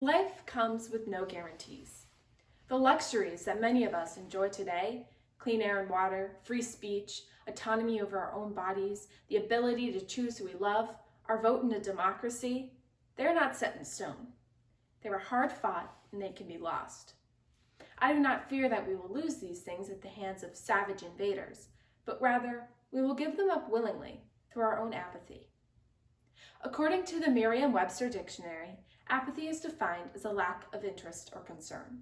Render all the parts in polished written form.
Life comes with no guarantees. The luxuries that many of us enjoy today, clean air and water, free speech, autonomy over our own bodies, the ability to choose who we love, our vote in a democracy, they're not set in stone. They were hard fought and they can be lost. I do not fear that we will lose these things at the hands of savage invaders, but rather we will give them up willingly through our own apathy. According to the Merriam-Webster dictionary, apathy is defined as a lack of interest or concern.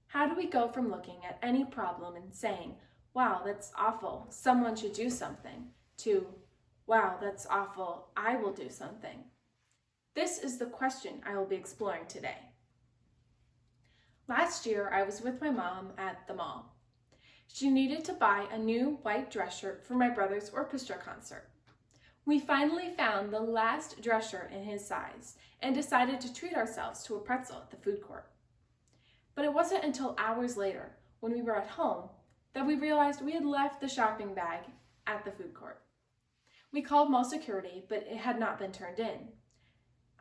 How do we go from looking at any problem and saying, wow, that's awful, someone should do something, to, wow, that's awful, I will do something? This is the question I will be exploring today. Last year, I was with my mom at the mall. She needed to buy a new white dress shirt for my brother's orchestra concert. We finally found the last dress shirt in his size and decided to treat ourselves to a pretzel at the food court. But it wasn't until hours later, when we were at home, that we realized we had left the shopping bag at the food court. We called mall security, but it had not been turned in.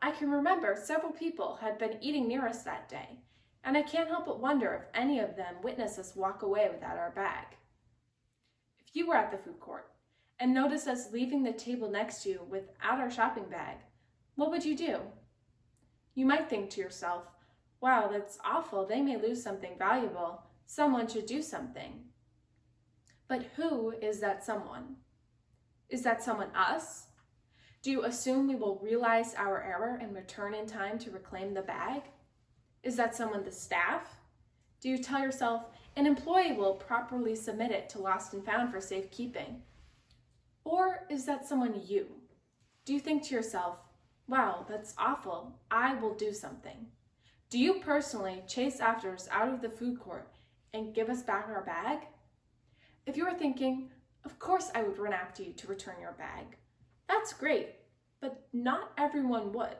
I can remember several people had been eating near us that day, and I can't help but wonder if any of them witnessed us walk away without our bag. If you were at the food court and noticed us leaving the table next to you without our shopping bag, what would you do? You might think to yourself, wow, that's awful, they may lose something valuable, someone should do something. But who is that someone? Is that someone us? Do you assume we will realize our error and return in time to reclaim the bag? Is that someone the staff? Do you tell yourself an employee will properly submit it to Lost and Found for safekeeping? Or is that someone you? Do you think to yourself, wow, that's awful, I will do something? Do you personally chase after us out of the food court and give us back our bag? If you are thinking, of course I would run after you to return your bag, that's great, but not everyone would.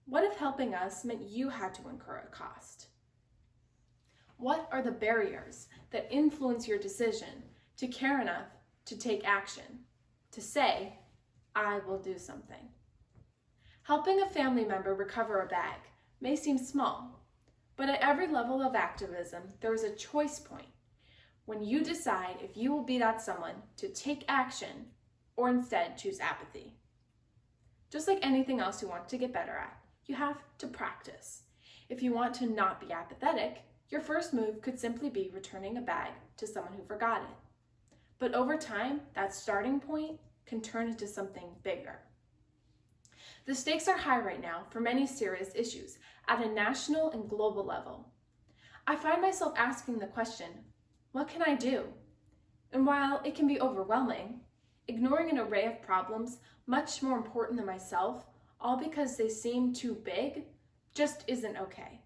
What if helping us meant you had to incur a cost? What are the barriers that influence your decision to care enough to take action, to say, I will do something? Helping a family member recover a bag may seem small, but at every level of activism, there is a choice point when you decide if you will be that someone to take action or instead choose apathy. Just like anything else you want to get better at, you have to practice. If you want to not be apathetic, your first move could simply be returning a bag to someone who forgot it. But over time, that starting point can turn into something bigger. The stakes are high right now for many serious issues at a national and global level. I find myself asking the question, what can I do? And while it can be overwhelming, ignoring an array of problems much more important than myself, all because they seem too big, just isn't okay.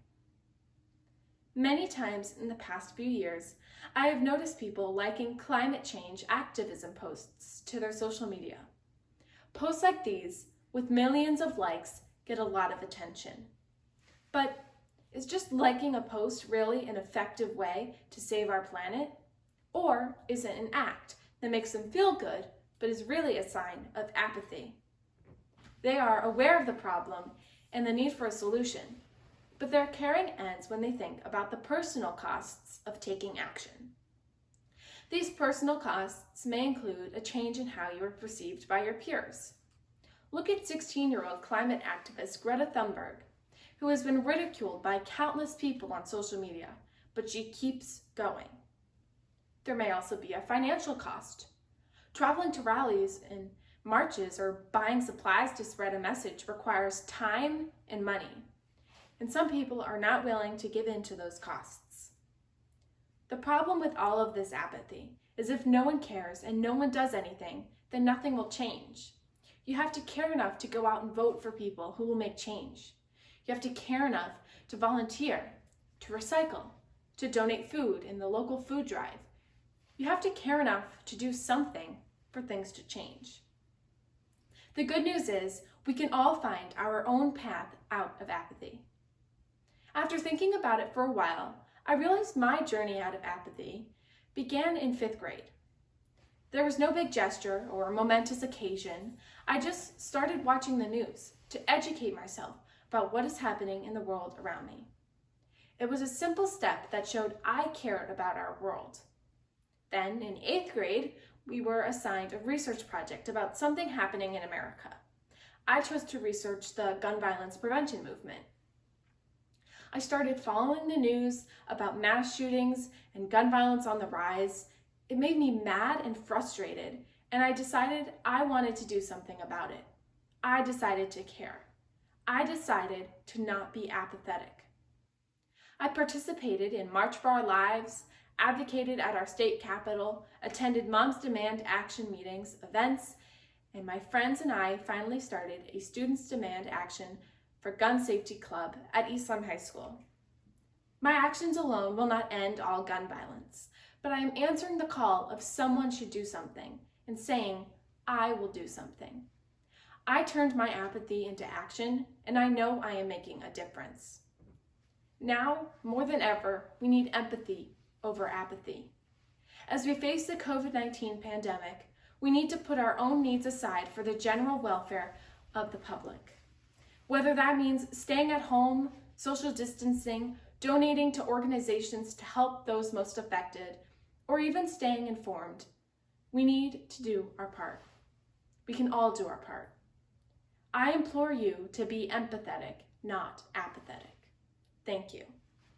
Many times in the past few years, I have noticed people liking climate change activism posts to their social media. Posts like these, with millions of likes, get a lot of attention. But is just liking a post really an effective way to save our planet? Or is it an act that makes them feel good, but is really a sign of apathy? They are aware of the problem and the need for a solution, but their caring ends when they think about the personal costs of taking action. These personal costs may include a change in how you are perceived by your peers. Look at 16-year-old climate activist Greta Thunberg, who has been ridiculed by countless people on social media, but she keeps going. There may also be a financial cost. Traveling to rallies and marches or buying supplies to spread a message requires time and money, and some people are not willing to give in to those costs. The problem with all of this apathy is if no one cares and no one does anything, then nothing will change. You have to care enough to go out and vote for people who will make change. You have to care enough to volunteer, to recycle, to donate food in the local food drive. You have to care enough to do something for things to change. The good news is we can all find our own path out of apathy. After thinking about it for a while, I realized my journey out of apathy began in 5th grade. There was no big gesture or momentous occasion. I just started watching the news to educate myself about what is happening in the world around me. It was a simple step that showed I cared about our world. Then, in 8th grade, we were assigned a research project about something happening in America. I chose to research the gun violence prevention movement. I started following the news about mass shootings and gun violence on the rise. It made me mad and frustrated, and I decided I wanted to do something about it. I decided to care. I decided to not be apathetic. I participated in March for Our Lives, advocated at our state capitol, attended Moms Demand Action meetings, events, and my friends and I finally started a Students Demand Action for Gun Safety Club at East Lyme High School. My actions alone will not end all gun violence, but I am answering the call of someone should do something and saying, I will do something. I turned my apathy into action, and I know I am making a difference. Now, more than ever, we need empathy over apathy. As we face the COVID-19 pandemic, we need to put our own needs aside for the general welfare of the public. Whether that means staying at home, social distancing, donating to organizations to help those most affected, or even staying informed, we need to do our part. We can all do our part. I implore you to be empathetic, not apathetic. Thank you.